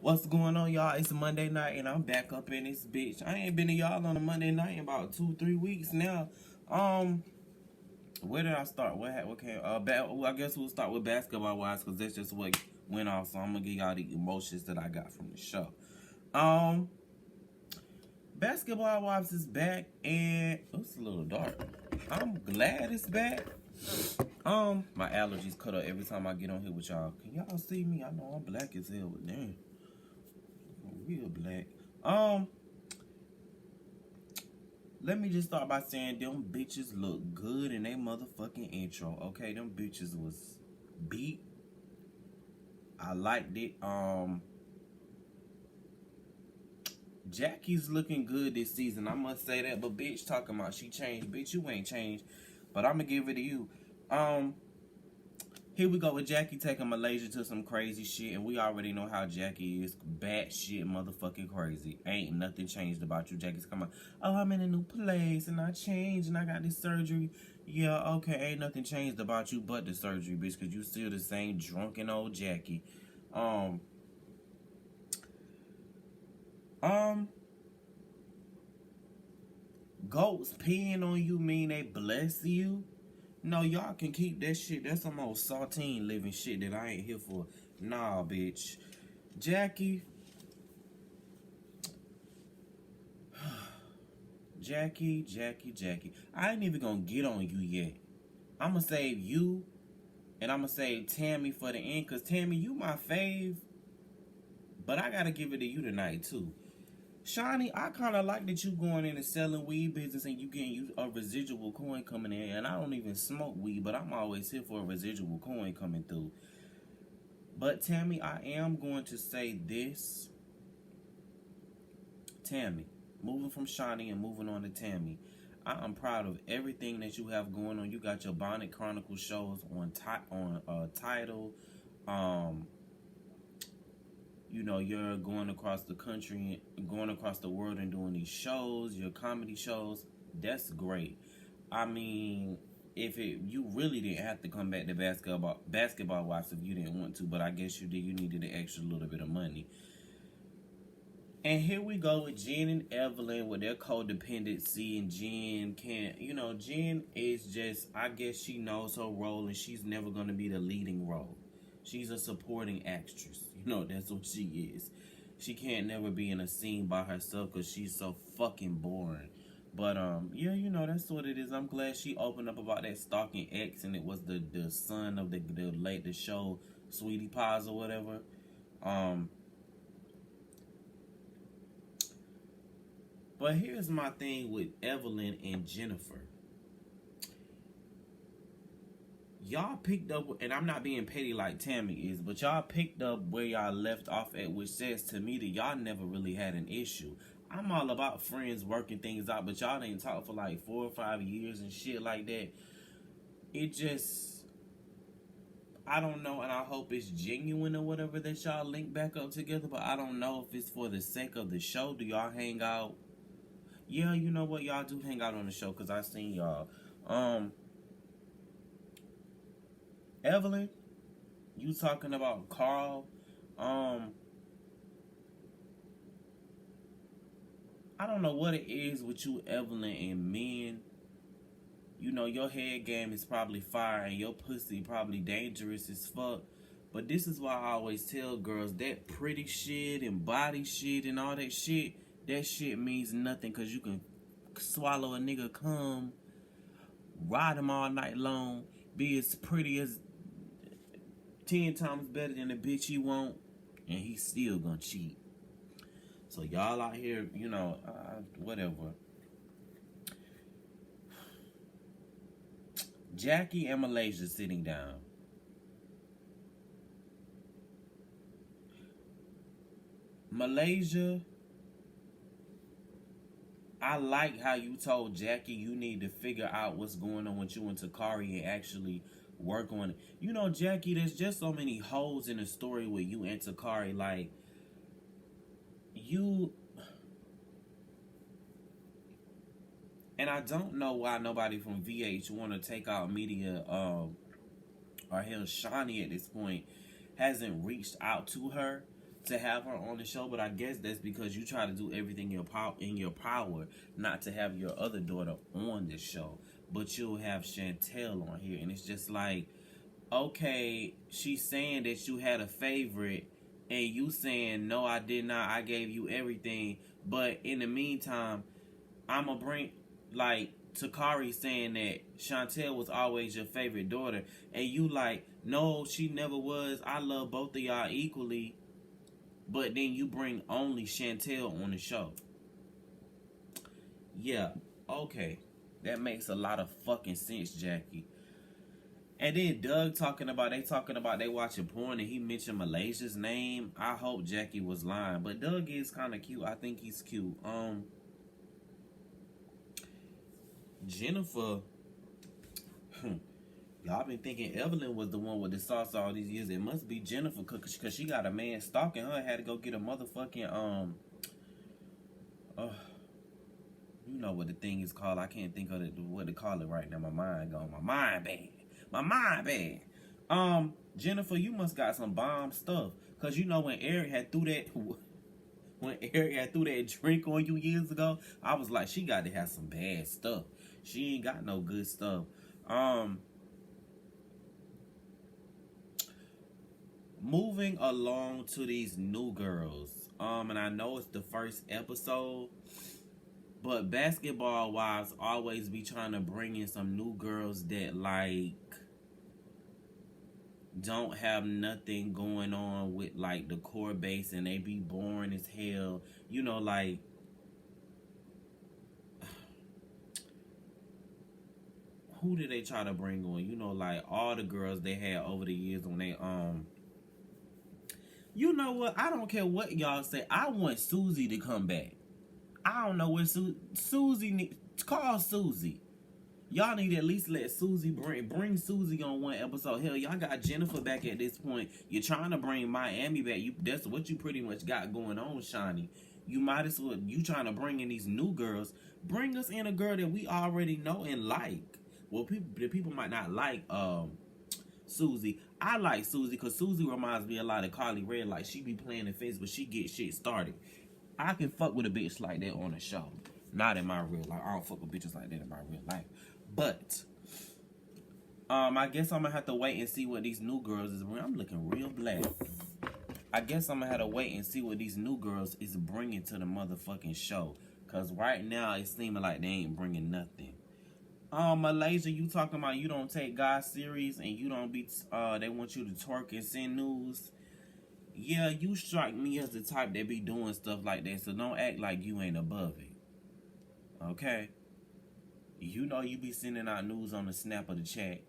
What's going on, y'all? It's Monday night, and I'm back up in this bitch. I ain't been to y'all on a Monday night in about 2-3 weeks now. Um, where did I start? What came? Well, I guess we'll start with basketball wise, cause that's just what went off. So I'm gonna give y'all the emotions that I got from the show. Um, basketball wives is back, and it's a little dark. I'm glad it's back. My allergies cut up every time I get on here with y'all. Can y'all see me? I know I'm black as hell, but damn. Real black. Let me just start by saying them bitches look good in they motherfucking intro. Okay, them bitches was beat. I liked it. Jackie's looking good this season. I must say that. But bitch talking about she changed. Bitch, you ain't changed. But I'ma give it to you. Here we go with Jackie taking Malaysia to some crazy shit, and we already know how Jackie is. Bad shit, motherfucking crazy. Ain't nothing changed about you. Jackie's coming, oh, I'm in a new place, and I changed, and I got this surgery. Yeah, okay, ain't nothing changed about you but the surgery, bitch, because you still the same drunken old Jackie. Goats peeing on you mean they bless you? No, y'all can keep that shit. That's some old saltine living shit that I ain't here for. Nah, bitch. Jackie. Jackie. I ain't even gonna get on you yet. I'm gonna save you, and I'm gonna save Tami for the end, because Tami, you my fave. But I gotta give it to you tonight, too. Shawnee, I kind of like that you going in and selling weed business and you getting you a residual coin coming in. And I don't even smoke weed, but I'm always here for a residual coin coming through. But Tami, I am going to say this. Tami, moving from Shawnee and moving on to Tami, I am proud of everything that you have going on. You got your Bonnet Chronicles shows on Tidal. You know, you're going across the country, going across the world and doing these shows, your comedy shows. That's great. I mean, you really didn't have to come back to basketball wives if you didn't want to, but I guess you did. You needed an extra little bit of money. And here we go with Jen and Evelyn with their codependency, and Jen can't, Jen is just, I guess she knows her role and she's never going to be the leading role. She's a supporting actress. That's what she is. She can't never be in a scene by herself because she's so fucking boring. But, yeah, that's what it is. I'm glad she opened up about that stalking ex, and it was the son of the show Sweetie Pies or whatever. But here's my thing with Evelyn and Jennifer. Y'all picked up, and I'm not being petty like Tami is, but y'all picked up where y'all left off at, which says to me that y'all never really had an issue. I'm all about friends working things out, but y'all didn't talk for like 4 or 5 years and shit like that. It just, I don't know, and I hope it's genuine or whatever that y'all link back up together, but I don't know if it's for the sake of the show. Do y'all hang out? Yeah, you know what? Y'all do hang out on the show, because I seen y'all. Evelyn, you talking about Carl. I don't know what it is with you, Evelyn, and men. Your head game is probably fire and your pussy probably dangerous as fuck. But this is why I always tell girls that pretty shit and body shit and all that shit means nothing, because you can swallow a nigga cum, ride him all night long, be as pretty as 10 times better than the bitch he want, and he's still gonna cheat. So y'all out here, whatever. Jackie and Malaysia sitting down. Malaysia, I like how you told Jackie you need to figure out what's going on with you and Takari and actually work on it. Jackie, there's just so many holes in the story with you and Takari. Like, you... And I don't know why nobody from VH want to take out media, or hell, Shawnee at this point hasn't reached out to her. to have her on the show, but I guess that's because you try to do everything in your power not to have your other daughter on the show. But you'll have Chantel on here, and it's just like, okay, she's saying that you had a favorite, and you saying, no, I did not, I gave you everything. But in the meantime, I'ma bring, like, Takari saying that Chantel was always your favorite daughter, and you like, no, she never was, I love both of y'all equally. But then you bring only Chantel on the show. Yeah, okay. That makes a lot of fucking sense, Jackie. And then Doug talking about they watching porn and he mentioned Malaysia's name. I hope Jackie was lying. But Doug is kind of cute. I think he's cute. Jennifer, y'all been thinking Evelyn was the one with the sauce all these years. It must be Jennifer, because she got a man stalking her. Had to go get a motherfucking you know what the thing is called. I can't think of what to call it right now. My mind gone. My mind bad. Jennifer, you must got some bomb stuff, cause you know when Eric had threw that drink on you years ago, I was like, she got to have some bad stuff. She ain't got no good stuff. Moving along to these new girls. And I know it's the first episode, but Basketball Wives always be trying to bring in some new girls that, like, don't have nothing going on with, like, the core base, and they be boring as hell. You know, like, who did they try to bring on? You know, like, all the girls they had over the years when they, you know what? I don't care what y'all say. I want Susie to come back. I don't know where Susie call Susie. Y'all need to at least let Susie bring Susie on one episode. Hell, y'all got Jennifer back at this point. You're trying to bring Miami back. That's what you pretty much got going on, Shani. You might as well, you trying to bring in these new girls. Bring us in a girl that we already know and like. Well, the people might not like Susie. I like Susie because Susie reminds me a lot of Carly Red. Like, she be playing the fence, but she get shit started. I can fuck with a bitch like that on a show. Not in my real life. I don't fuck with bitches like that in my real life. But I guess I'm gonna have to wait and see what these new girls is bringing. I'm looking real black. I guess I'm gonna have to wait and see what these new girls is bringing to the motherfucking show. Cause right now it's seeming like they ain't bringing nothing. Malaysia, you talking about you don't take God serious and you don't be they want you to twerk and send news. Yeah, you strike me as the type that be doing stuff like that, so don't act like you ain't above it. Okay? You know you be sending out news on the snap of the chat,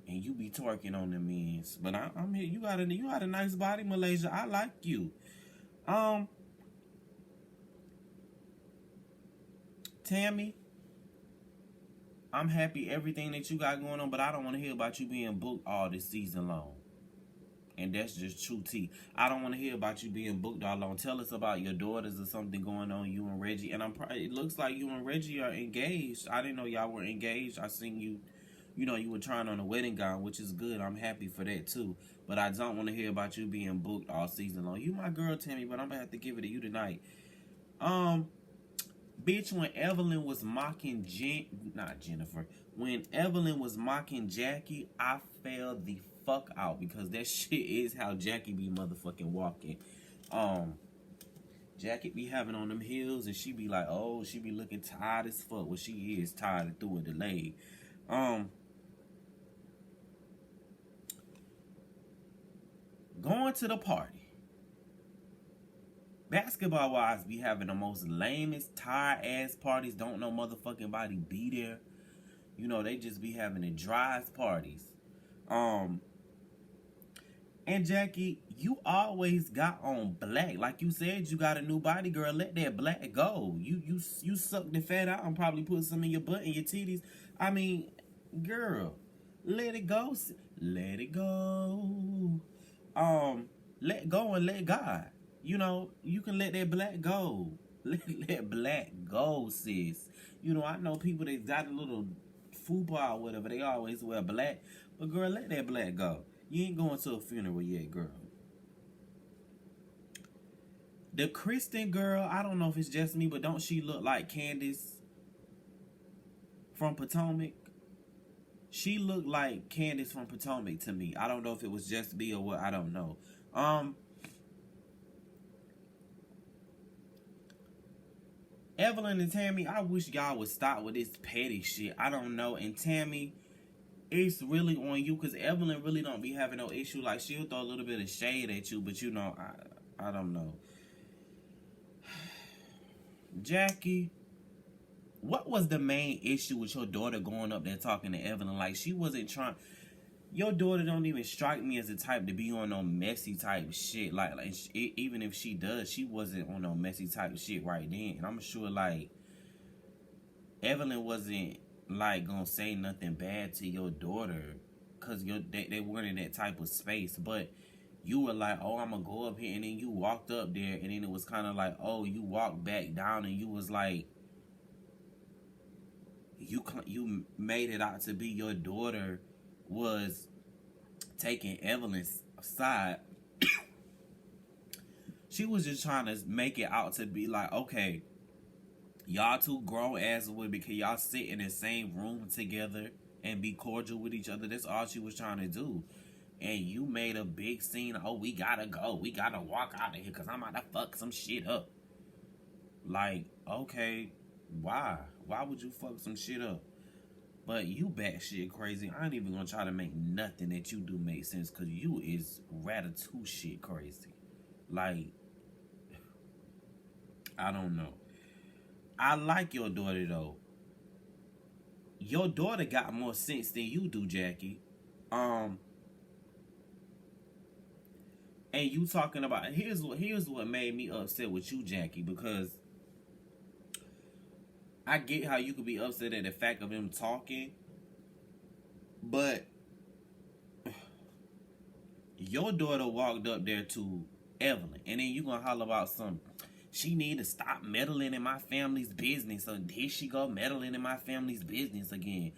and you be twerking on them ends. But I'm here. You got a nice body, Malaysia. I like you. Tami, I'm happy everything that you got going on, but I don't want to hear about you being booked all this season long. And that's just true tea. I don't want to hear about you being booked all alone. Tell us about your daughters or something going on, you and Reggie. And it looks like you and Reggie are engaged. I didn't know y'all were engaged. I seen you, you were trying on a wedding gown, which is good. I'm happy for that too. But I don't want to hear about you being booked all season long. You my girl, Tami, but I'm going to have to give it to you tonight. Bitch, when Evelyn was mocking Jennifer. When Evelyn was mocking Jackie, I fell the fuck out because that shit is how Jackie be motherfucking walking. Jackie be having on them heels and she be like, oh, she be looking tired as fuck. Well, she is tired and through a delay. Going to the party. Basketball Wives be having the most lamest, tired ass parties. Don't know motherfucking body be there. You know, they just be having the driest parties. And Jackie, you always got on black. Like you said, you got a new body, girl. Let that black go. You suck the fat out and probably put some in your butt and your titties. I mean, girl, let it go. Let it go. Let go and let God. You know, you can let that black go. Let black go, sis. You know, I know people that got a little fupa or whatever. They always wear black. But girl, let that black go. You ain't going to a funeral yet, girl. The Kristen girl, I don't know if it's just me, but don't she look like Candace from Potomac? She looked like Candace from Potomac to me. I don't know if it was just me or what. I don't know. Evelyn and Tami, I wish y'all would stop with this petty shit. I don't know. And Tami, it's really on you, because Evelyn really don't be having no issue. Like, she'll throw a little bit of shade at you, but you know, I don't know. Jackie, what was the main issue with your daughter going up there talking to Evelyn? Like, she wasn't trying. Your daughter don't even strike me as the type to be on no messy type shit. Like even if she does, she wasn't on no messy type shit right then. And I'm sure, like, Evelyn wasn't, like, gonna say nothing bad to your daughter, because they weren't in that type of space. But you were like, oh, I'm gonna go up here. And then you walked up there, and then it was kind of like, oh, you walked back down, and you was like, you made it out to be your daughter was taking Evelyn's side. She was just trying to make it out to be like, okay, y'all two grown ass women, because y'all sit in the same room together and be cordial with each other. That's all she was trying to do. And you made a big scene. Oh, we gotta go. We gotta walk out of here because I'm about to fuck some shit up. Like, okay, why? Why would you fuck some shit up? But you batshit crazy. I ain't even gonna try to make nothing that you do make sense, because you is ratatouille shit crazy. Like, I don't know. I like your daughter, though. Your daughter got more sense than you do, Jackie. And you talking about, here's what made me upset with you, Jackie, because I get how you could be upset at the fact of him talking, but your daughter walked up there to Evelyn, and then you gonna holler about she need to stop meddling in my family's business. So here she go meddling in my family's business again.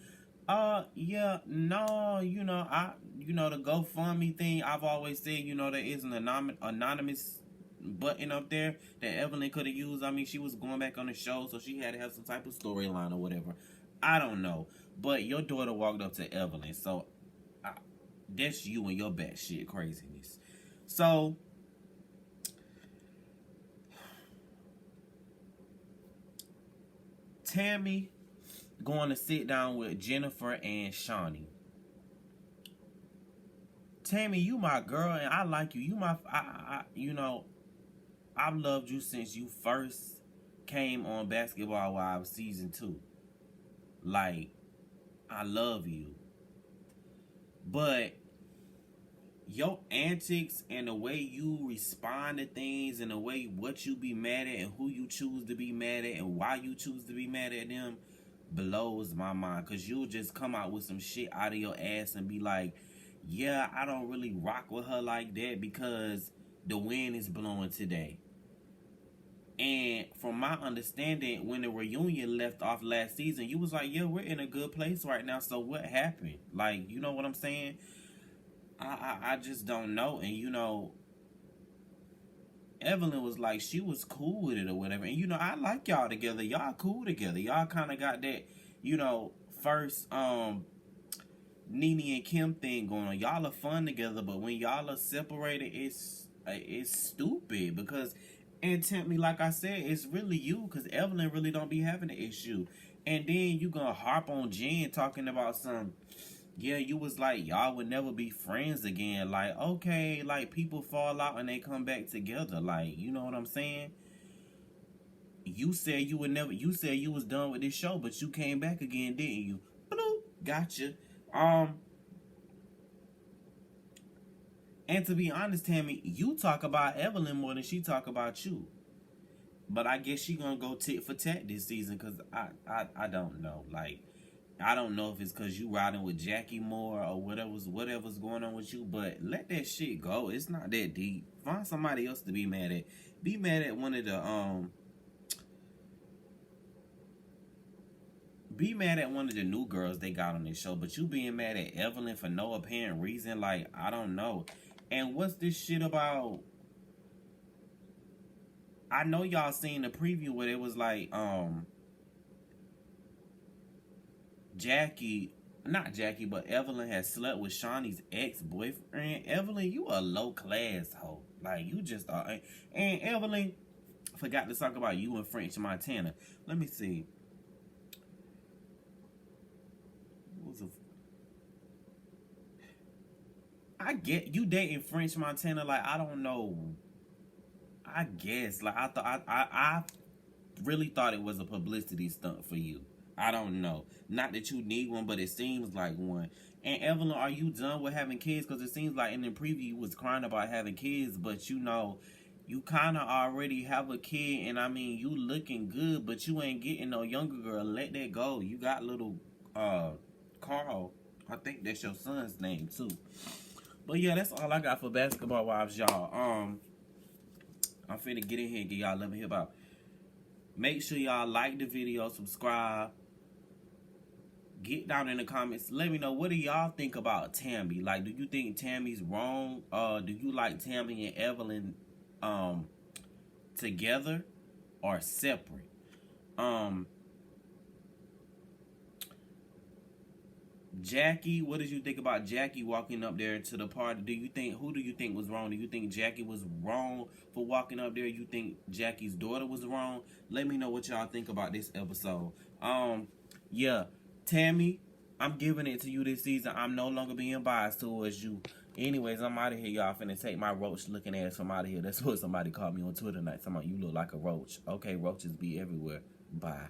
Yeah, no, the GoFundMe thing, I've always said, there is an anonymous button up there that Evelyn could have used. I mean, she was going back on the show, so she had to have some type of storyline or whatever. I don't know. But your daughter walked up to Evelyn, so that's you and your batshit craziness. So, Tami going to sit down with Jennifer and Shawnee. Tami, you my girl, and I like you. You my, I've loved you since you first came on Basketball Wives season 2. Like, I love you. But your antics and the way you respond to things and the way what you be mad at and who you choose to be mad at and why you choose to be mad at them blows my mind. Because you'll just come out with some shit out of your ass and be like, yeah, I don't really rock with her like that because the wind is blowing today. And from my understanding, when the reunion left off last season, you was like, yeah, we're in a good place right now. So what happened? Like, you know what I'm saying? I just don't know. And, Evelyn was like, she was cool with it or whatever. And, I like y'all together. Y'all cool together. Y'all kind of got that, first Nene and Kim thing going on. Y'all are fun together. But when y'all are separated, it's stupid. Because, and Tami, like I said, it's really you. Because Evelyn really don't be having an issue. And then you gonna harp on Jen talking about yeah, you was like, y'all would never be friends again. Like, okay, like, people fall out and they come back together. Like, you know what I'm saying? You said you was done with this show, but you came back again, didn't you? Bloop, gotcha. And to be honest, Tami, you talk about Evelyn more than she talk about you. But I guess she gonna go tit for tat this season, because I don't know. Like, I don't know if it's because you riding with Jackie more or whatever's going on with you, but let that shit go. It's not that deep. Find somebody else to be mad at. Be mad at one of the new girls they got on this show, but you being mad at Evelyn for no apparent reason, like, I don't know. And what's this shit about I know y'all seen the preview where it was like, not Jackie, but Evelyn had slept with Shawnee's ex-boyfriend. Evelyn, you a low-class hoe. Like, you just are. And Evelyn, forgot to talk about you and French Montana. Let me see. I get you dating French Montana. Like, I don't know. I guess. Like, I really thought it was a publicity stunt for you. I don't know. Not that you need one, but it seems like one. And Evelyn, are you done with having kids? Because it seems like in the preview you was crying about having kids, but you know, you kind of already have a kid, and I mean, you looking good, but you ain't getting no younger girl. Let that go. You got little Carl. I think that's your son's name too. But yeah, that's all I got for Basketball Wives, y'all. I'm finna get in here and get y'all love and hip hop. Make sure y'all like the video, subscribe. Get down in the comments. Let me know, what do y'all think about Tami? Like, do you think Tami's wrong? Do you like Tami and Evelyn together or separate? Jackie, what did you think about Jackie walking up there to the party? Who do you think was wrong? Do you think Jackie was wrong for walking up there? You think Jackie's daughter was wrong? Let me know what y'all think about this episode. Yeah, Tami, I'm giving it to you this season. I'm no longer being biased towards you. Anyways, I'm out of here, y'all. Finna take my roach looking ass from out of here. That's what somebody called me on Twitter tonight. Somebody, you look like a roach. Okay, roaches be everywhere. Bye.